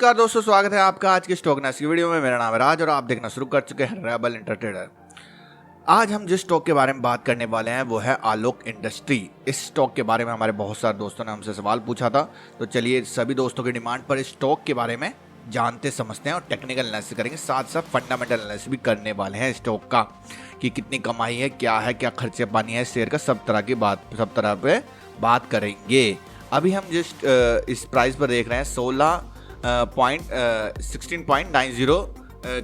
नमस्कार दोस्तों, स्वागत है आपका आज के स्टॉक नाइस की वीडियो में। मेरा नाम है राज और आप देखना शुरू कर चुके हैं रेबल इंटरट्रेडर। आज हम जिस स्टॉक के बारे में बात करने वाले हैं वो है आलोक इंडस्ट्री। इस स्टॉक के बारे में हमारे बहुत सारे दोस्तों ने हमसे सवाल पूछा था, तो चलिए सभी दोस्तों की डिमांड पर इस स्टॉक के बारे में जानते समझते हैं और टेक्निकल एनालिसिस करेंगे, साथ साथ फंडामेंटल एनालिसिस भी करने वाले हैं स्टॉक का कि कितनी कमाई है, क्या खर्चे पानी है शेयर का, सब तरह पे बात करेंगे। अभी हम जिस इस प्राइस पर देख रहे हैं 16.90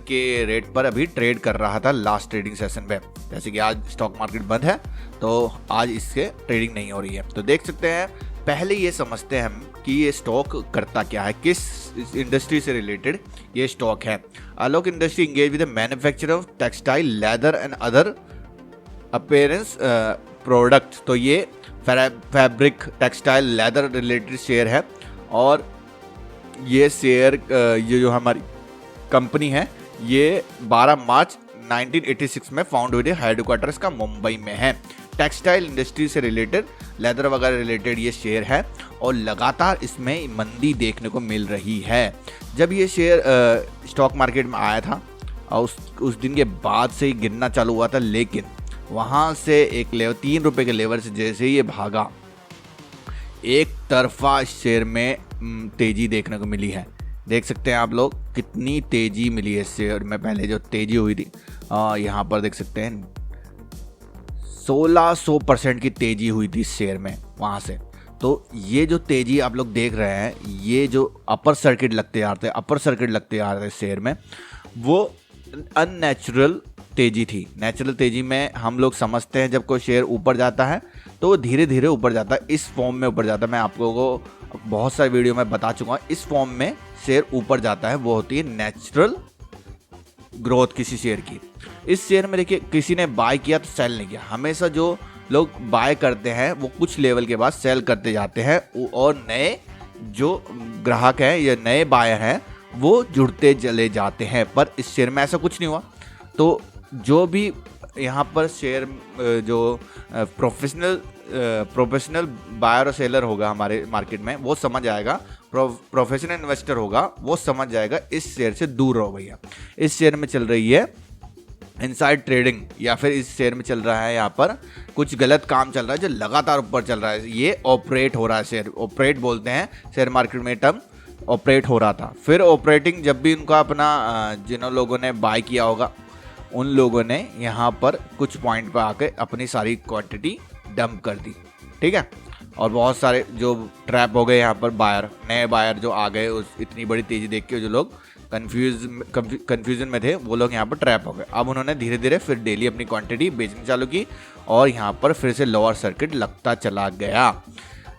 के रेट पर अभी ट्रेड कर रहा था लास्ट ट्रेडिंग सेशन में। जैसे कि आज स्टॉक मार्केट बंद है तो आज इसके ट्रेडिंग नहीं हो रही है। तो देख सकते हैं, पहले ये समझते हैं हम कि ये स्टॉक करता क्या है, किस इंडस्ट्री से रिलेटेड ये स्टॉक है। Alok industry engage with the manufacture of textile, leather and other appearance product. तो ये fabric, textile, leather related share है और ये शेयर ये जो हमारी कंपनी है ये 12 मार्च 1986 में फाउंड हुई थी। हेडक्वार्टर इसका मुंबई में है। टेक्सटाइल इंडस्ट्री से रिलेटेड, लेदर वगैरह रिलेटेड ये शेयर है और लगातार इसमें मंदी देखने को मिल रही है। जब ये शेयर स्टॉक मार्केट में आया था और उस दिन के बाद से ही गिरना चालू हुआ था, लेकिन वहाँ से एक लेवल 3 रुपये के लेवल से जैसे ही ये भागा, एक तरफा शेयर में तेजी देखने को मिली है। देख सकते हैं आप लोग कितनी तेजी मिली है शेयर में। पहले जो तेजी हुई थी यहाँ पर देख सकते हैं 1600% की तेजी हुई थी शेयर में वहाँ से। तो ये जो तेजी आप लोग देख रहे हैं, ये जो अपर सर्किट लगते आ रहे थे शेयर में, वो अननेचुरल तेजी थी। नेचुरल तेजी में हम लोग समझते हैं जब कोई शेयर ऊपर जाता है तो वो धीरे धीरे ऊपर जाता है, इस फॉर्म में ऊपर जाता है। मैं आपको को बहुत सारे वीडियो में बता चुका हूँ, इस फॉर्म में शेयर ऊपर जाता है, वो होती है नेचुरल ग्रोथ किसी शेयर की। इस शेयर में देखिए, किसी ने बाय किया तो सेल नहीं किया। हमेशा जो लोग बाय करते हैं वो कुछ लेवल के बाद सेल करते जाते हैं और नए जो ग्राहक हैं या नए बायर हैं वो जुड़ते चले जाते हैं। पर इस शेयर में ऐसा कुछ नहीं हुआ। तो जो भी यहाँ पर शेयर जो प्रोफेशनल बायर और सेलर होगा हमारे मार्केट में, वो समझ आएगा, प्रोफेशनल इन्वेस्टर होगा वो समझ जाएगा इस शेयर से दूर रहो भैया। इस शेयर में चल रही है इनसाइड ट्रेडिंग, या फिर इस शेयर में चल रहा है यहाँ पर कुछ गलत काम चल रहा है जो लगातार ऊपर चल रहा है। ये ऑपरेट हो रहा है शेयर, ऑपरेट बोलते हैं शेयर मार्केट में टर्म, ऑपरेट हो रहा था। फिर ऑपरेटिंग जब भी उनका अपना जिन लोगों ने बाय किया होगा उन लोगों ने यहाँ पर कुछ पॉइंट पर आके अपनी सारी क्वांटिटी डंप कर दी, ठीक है। और बहुत सारे जो ट्रैप हो गए यहाँ पर बायर, नए बायर जो आ गए उस इतनी बड़ी तेज़ी देख के, जो लोग कन्फ्यूजन में थे वो लोग यहाँ पर ट्रैप हो गए। अब उन्होंने धीरे धीरे फिर डेली अपनी क्वांटिटी बेचनी चालू की और यहाँ पर फिर से लोअर सर्किट लगता चला गया।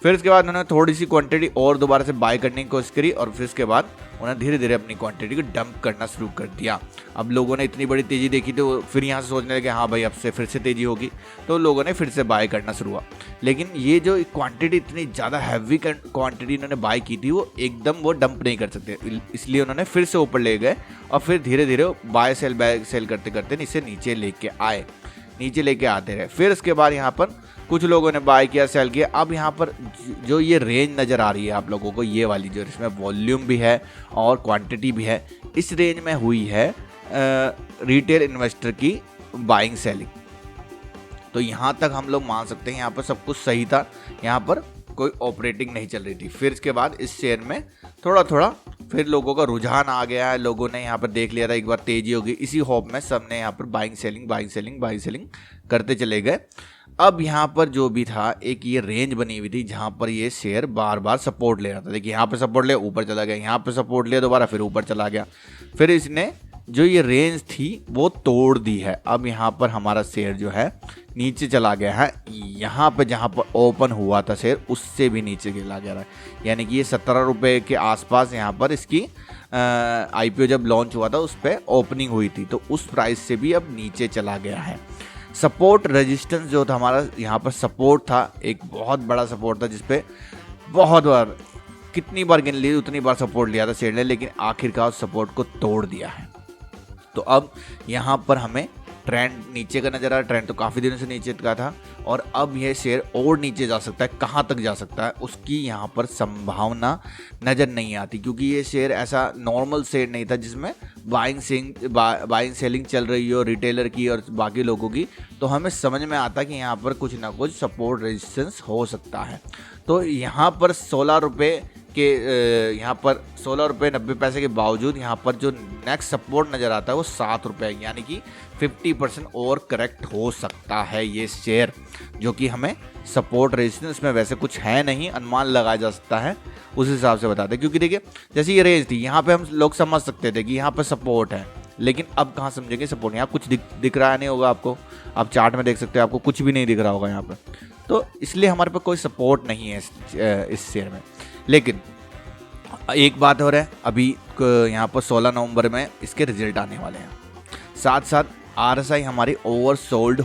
फिर इसके बाद उन्होंने थोड़ी सी क्वांटिटी और दोबारा से बाय करने की कोशिश करी और फिर इसके बाद उन्होंने धीरे धीरे अपनी क्वांटिटी को डंप करना शुरू कर दिया। अब लोगों ने इतनी बड़ी तेज़ी देखी तो फिर यहाँ से सोचने लगे हाँ भाई अब से फिर से तेज़ी होगी, तो लोगों ने फिर से बाय करना शुरू हुआ। लेकिन ये जो क्वांटिटी इतनी ज़्यादा हैवी क्वांटिटी इन्होंने बाय की थी वो एकदम वो डंप नहीं कर सकते, इसलिए उन्होंने फिर से ऊपर ले गए और फिर धीरे धीरे बाय सेल करते करते इसे नीचे लेके आते रहे। फिर इसके बाद यहाँ पर कुछ लोगों ने बाय किया, सेल किया। अब यहाँ पर जो ये रेंज नज़र आ रही है आप लोगों को, ये वाली जो इसमें वॉल्यूम भी है और क्वांटिटी भी है, इस रेंज में हुई है रिटेल इन्वेस्टर की बाइंग सेलिंग। तो यहाँ तक हम लोग मान सकते हैं यहाँ पर सब कुछ सही था, यहाँ पर कोई ऑपरेटिंग नहीं चल रही थी। फिर इसके बाद इस शेयर में थोड़ा फिर लोगों का रुझान आ गया है, लोगों ने यहाँ पर देख लिया था एक बार तेजी होगी, इसी होप में सबने यहाँ पर बाइंग सेलिंग करते चले गए। अब यहाँ पर जो भी था एक ये रेंज बनी हुई थी जहाँ पर ये शेयर बार बार सपोर्ट ले रहा था। देखिए यहाँ पे सपोर्ट लिया ऊपर चला गया, यहाँ पे सपोर्ट लिया दोबारा फिर ऊपर चला गया, फिर इसने जो ये रेंज थी वो तोड़ दी है। अब यहाँ पर हमारा शेयर जो है नीचे चला गया है, यहाँ पे जहाँ पर ओपन हुआ था शेयर उससे भी नीचे चला गया है। यानी कि ये 17 रुपये के आसपास यहाँ पर इसकी IPO जब लॉन्च हुआ था उस पर ओपनिंग हुई थी, तो उस प्राइस से भी अब नीचे चला गया है। सपोर्ट रेजिस्टेंस जो था हमारा, यहाँ पर सपोर्ट था, एक बहुत बड़ा सपोर्ट था जिसपे बहुत बार, कितनी बार गिन ली उतनी बार सपोर्ट लिया था शेयर ने, लेकिन आखिरकार उस सपोर्ट को तोड़ दिया है। तो अब यहाँ पर हमें ट्रेंड नीचे का नज़र आ रहा है, ट्रेंड तो काफ़ी दिनों से नीचे का था और अब यह शेयर और नीचे जा सकता है। कहाँ तक जा सकता है उसकी यहाँ पर संभावना नज़र नहीं आती, क्योंकि ये शेयर ऐसा नॉर्मल शेयर नहीं था जिसमें बाइंग सेलिंग चल रही हो रिटेलर की और बाकी लोगों की। तो हमें समझ में आता कि यहाँ पर कुछ ना कुछ सपोर्ट रेजिस्टेंस हो सकता है। तो यहाँ पर 16 रुपये के यहाँ पर 16 रुपये 90 पैसे के बावजूद यहाँ पर जो नेक्स्ट सपोर्ट नज़र आता है वो 7 रुपये, यानी कि 50% और करेक्ट हो सकता है ये शेयर, जो कि हमें सपोर्ट रेजिस्टेंस में वैसे कुछ है नहीं, अनुमान लगाया जा सकता है उस हिसाब से बताते हैं। क्योंकि देखिए जैसे ये रेंज थी यहाँ पे हम लोग समझ सकते थे कि यहाँ पर सपोर्ट है, लेकिन अब कहाँ समझेंगे सपोर्ट। यहाँ कुछ दिख रहा नहीं होगा आपको, आप चार्ट में देख सकते हैं, आपको कुछ भी नहीं दिख रहा होगा यहाँ पर, तो इसलिए हमारे पास कोई सपोर्ट नहीं है इस शेयर में। लेकिन एक बात हो रहा है, अभी यहाँ पर 16 नवंबर में इसके रिजल्ट आने वाले हैं, साथ साथ RSI हमारी ओवरसोल्ड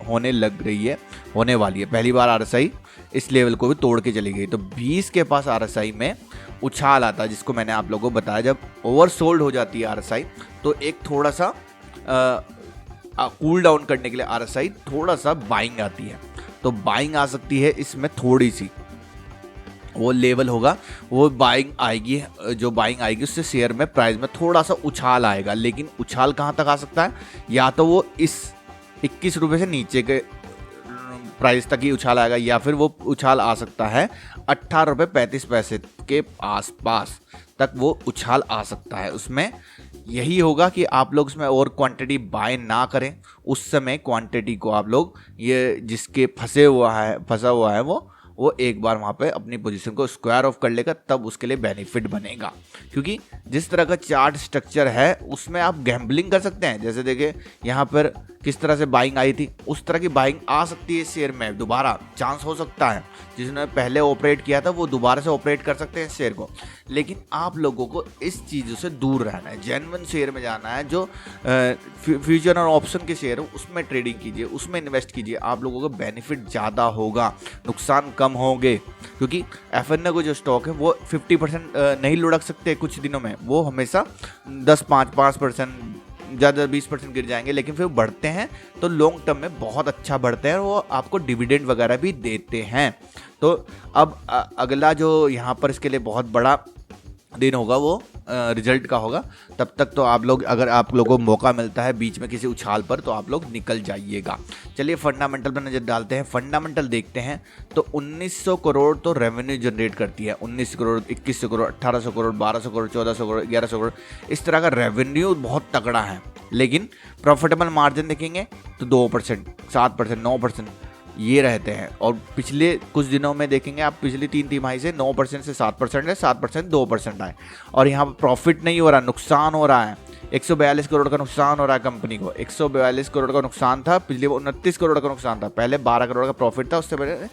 होने लग रही है, होने वाली है। पहली बार RSI इस लेवल को भी तोड़ के चली गई। तो 20 के पास RSI में उछाल आता है, जिसको मैंने आप लोगों को बताया, जब ओवरसोल्ड हो जाती है RSI तो एक थोड़ा सा कूल डाउन करने के लिए RSI थोड़ा सा बाइंग आती है। तो बाइंग आ सकती है इसमें, थोड़ी सी वो लेवल होगा, वो बाइंग आएगी, जो बाइंग आएगी उससे शेयर में प्राइस में थोड़ा सा उछाल आएगा। लेकिन उछाल कहाँ तक आ सकता है, या तो वो इस 21 रुपये से नीचे के प्राइस तक ही उछाल आएगा, या फिर वो उछाल आ सकता है 18 रुपये 35 पैसे के आसपास तक वो उछाल आ सकता है। उसमें यही होगा कि आप लोग उसमें और क्वांटिटी बाय ना करें, उस समय क्वांटिटी को आप लोग ये जिसके फंसा हुआ है वो एक बार वहाँ पे अपनी पोजीशन को स्क्वायर ऑफ कर लेगा, तब उसके लिए बेनिफिट बनेगा। क्योंकि जिस तरह का चार्ट स्ट्रक्चर है उसमें आप गैम्बलिंग कर सकते हैं। जैसे देखिए यहाँ पर किस तरह से बाइंग आई थी, उस तरह की बाइंग आ सकती है इस शेयर में, दोबारा चांस हो सकता है। जिसने पहले ऑपरेट किया था वो दोबारा से ऑपरेट कर सकते हैं इस शेयर को। लेकिन आप लोगों को इस चीज़ों से दूर रहना है, जेन्युइन शेयर में जाना है, जो फ्यूचर और ऑप्शन के शेयर हो उसमें ट्रेडिंग कीजिए, उसमें इन्वेस्ट कीजिए, आप लोगों को बेनिफिट ज़्यादा होगा, नुकसान कम होंगे। क्योंकि एफएनओ को जो स्टॉक है वो 50% नहीं लुढ़क सकते कुछ दिनों में, वो हमेशा 5% ज़्यादा 20% गिर जाएंगे, लेकिन फिर बढ़ते हैं तो लॉन्ग टर्म में बहुत अच्छा बढ़ते हैं और वो आपको डिविडेंड वगैरह भी देते हैं। तो अब अगला जो यहाँ पर इसके लिए बहुत बड़ा दिन होगा वो रिजल्ट का होगा। तब तक तो आप लोग, अगर आप लोगों को मौका मिलता है बीच में किसी उछाल पर, तो आप लोग निकल जाइएगा। चलिए फंडामेंटल पर नज़र डालते हैं। फंडामेंटल देखते हैं तो 1900 करोड़ तो रेवेन्यू जनरेट करती है, 19 करोड़, 2100 करोड़, 1800 करोड़, 1200 करोड़, 1400 करोड़, 1100 करोड़, इस तरह का रेवेन्यू बहुत तगड़ा है। लेकिन प्रॉफिटेबल मार्जिन देखेंगे तो 2%, 7%, 9% ये रहते हैं। और पिछले कुछ दिनों में देखेंगे आप, पिछली 3 तिमाही से 9% से 7% है, 7% 2% आए। और यहाँ पर प्रॉफिट नहीं हो रहा, नुकसान हो रहा है। 142 करोड़ का नुकसान हो रहा है कंपनी को। 142 करोड़ का नुकसान था, पिछले 29 करोड़ का नुकसान था। पहले 12 करोड़ का प्रॉफिट था, उससे पहले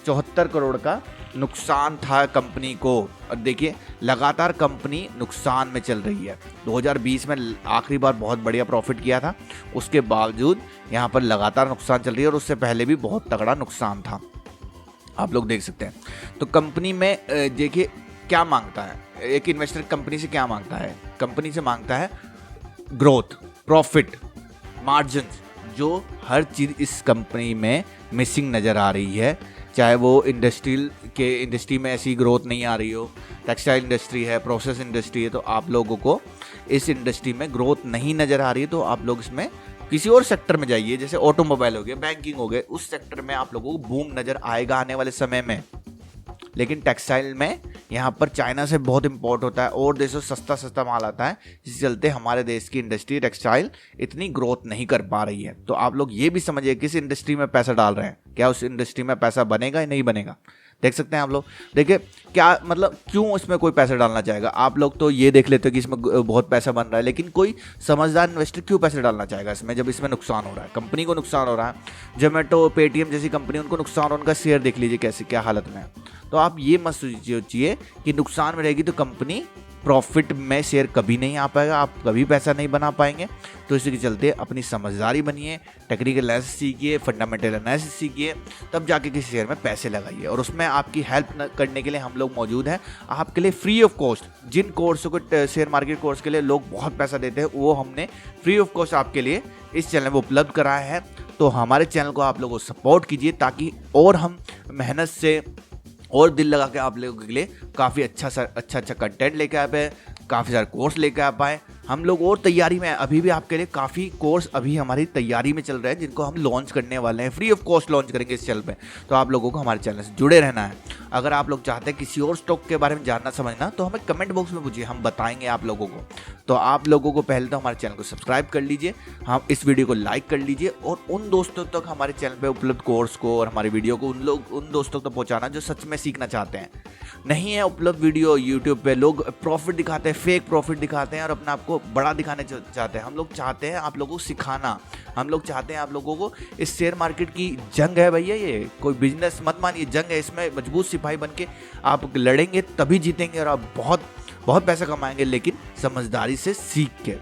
74 करोड़ का नुकसान था कंपनी को। और देखिए लगातार कंपनी नुकसान में चल रही है। 2020 में आखिरी बार बहुत बढ़िया प्रॉफिट किया था, उसके बावजूद यहाँ पर लगातार नुकसान चल रही है, और उससे पहले भी बहुत तगड़ा नुकसान था, आप लोग देख सकते हैं। तो कंपनी में देखिए क्या मांगता है एक इन्वेस्टर, कंपनी से क्या मांगता है, कंपनी से मांगता है ग्रोथ, प्रॉफिट, मार्जिन, जो हर चीज़ इस कंपनी में मिसिंग नज़र आ रही है। चाहे वो इंडस्ट्री में ऐसी ग्रोथ नहीं आ रही हो, टेक्सटाइल इंडस्ट्री है, प्रोसेस इंडस्ट्री है, तो आप लोगों को इस इंडस्ट्री में ग्रोथ नहीं नज़र आ रही है, तो आप लोग इसमें किसी और सेक्टर में जाइए, जैसे ऑटोमोबाइल हो गया, बैंकिंग हो गए, उस सेक्टर में आप लोगों को बूम नज़र आएगा आने वाले समय में। लेकिन टेक्सटाइल में यहाँ पर चाइना से बहुत इम्पोर्ट होता है और देशों से सस्ता माल आता है, जिस चलते हमारे देश की इंडस्ट्री टेक्सटाइल इतनी ग्रोथ नहीं कर पा रही है। तो आप लोग ये भी समझिए किस इंडस्ट्री में पैसा डाल रहे हैं, क्या उस इंडस्ट्री में पैसा बनेगा या नहीं बनेगा। देख सकते हैं आप लोग, देखिए क्या मतलब क्यों इसमें कोई पैसा डालना चाहेगा। आप लोग तो ये देख लेते हो कि इसमें बहुत पैसा बन रहा है, लेकिन कोई समझदार इन्वेस्टर क्यों पैसे डालना चाहेगा इसमें, जब इसमें नुकसान हो रहा है, कंपनी को नुकसान हो रहा है। जोमेटो, पेटीएम जैसी कंपनी, उनको नुकसान हो रहा है, उनका शेयर देख लीजिए कैसे क्या हालत में है। तो आप ये मत सोचिए कि नुकसान में रहेगी तो कंपनी प्रॉफिट में शेयर कभी नहीं आ पाएगा, आप कभी पैसा नहीं बना पाएंगे। तो इसी के चलते अपनी समझदारी बनिए, टेक्निकल एनालिसिस सीखिए, फंडामेंटल एनालिसिस सीखिए, तब जाके किसी शेयर में पैसे लगाइए। और उसमें आपकी हेल्प करने के लिए हम लोग मौजूद हैं, आपके लिए फ्री ऑफ कॉस्ट। जिन कोर्सों को शेयर मार्केट कोर्स के लिए लोग बहुत पैसा देते हैं, वो हमने फ्री ऑफ कॉस्ट आपके लिए इस चैनल में उपलब्ध कराया है। तो हमारे चैनल को आप लोगों को सपोर्ट कीजिए, ताकि और हम मेहनत से और दिल लगा के आप लोगों के लिए काफ़ी अच्छा कंटेंट लेके आ पाए, काफ़ी सारे कोर्स लेके आ पाए। हम लोग और तैयारी में अभी भी आपके लिए काफ़ी कोर्स अभी हमारी तैयारी में चल रहे हैं, जिनको हम लॉन्च करने वाले हैं, फ्री ऑफ कॉस्ट लॉन्च करेंगे इस चैनल पे। तो आप लोगों को हमारे चैनल से जुड़े रहना है। अगर आप लोग चाहते हैं किसी और स्टॉक के बारे में जानना समझना, तो हमें कमेंट बॉक्स में पूछिए, हम बताएंगे आप लोगों को। तो आप लोगों को पहले तो हमारे चैनल को सब्सक्राइब कर लीजिए, हम इस वीडियो को लाइक कर लीजिए, और उन दोस्तों तक हमारे चैनल पे उपलब्ध कोर्स को और हमारी वीडियो को उन दोस्तों तक पहुंचाना जो सच में सीखना चाहते हैं। नहीं है उपलब्ध वीडियो यूट्यूब पे, लोग प्रॉफिट दिखाते हैं, फेक प्रॉफिट दिखाते हैं और अपने आप को बड़ा दिखाने चाहते हैं। हम लोग चाहते हैं आप लोगों को सिखाना, हम लोग चाहते हैं आप लोगों को, इस शेयर मार्केट की जंग है भैया, ये कोई बिजनेस मत मानिए, जंग है। इसमें मजबूत सिपाही बन के आप लड़ेंगे तभी जीतेंगे, और आप बहुत बहुत पैसा कमाएंगे, लेकिन समझदारी से सीख के।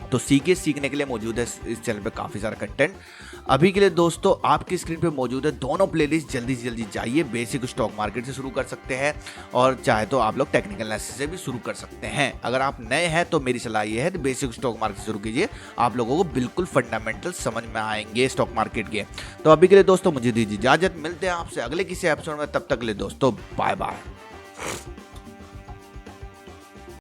तो सीखने के लिए मौजूद है इस चैनल पे काफ़ी सारा कंटेंट। अभी के लिए दोस्तों आपकी स्क्रीन पे मौजूद है दोनों प्लेलिस्ट, जल्दी से जल्दी जाइए। बेसिक स्टॉक मार्केट से शुरू कर सकते हैं, और चाहे तो आप लोग टेक्निकल एनालिसिस से भी शुरू कर सकते हैं। अगर आप नए हैं तो मेरी सलाह ये है, बेसिक स्टॉक मार्केट से शुरू कीजिए, आप लोगों को बिल्कुल फंडामेंटल समझ में आएंगे स्टॉक मार्केट के। तो अभी के लिए दोस्तों मुझे दीजिए इजाजत, मिलते हैं आपसे अगले किसी एपिसोड में, तब तक के लिए दोस्तों बाय बाय।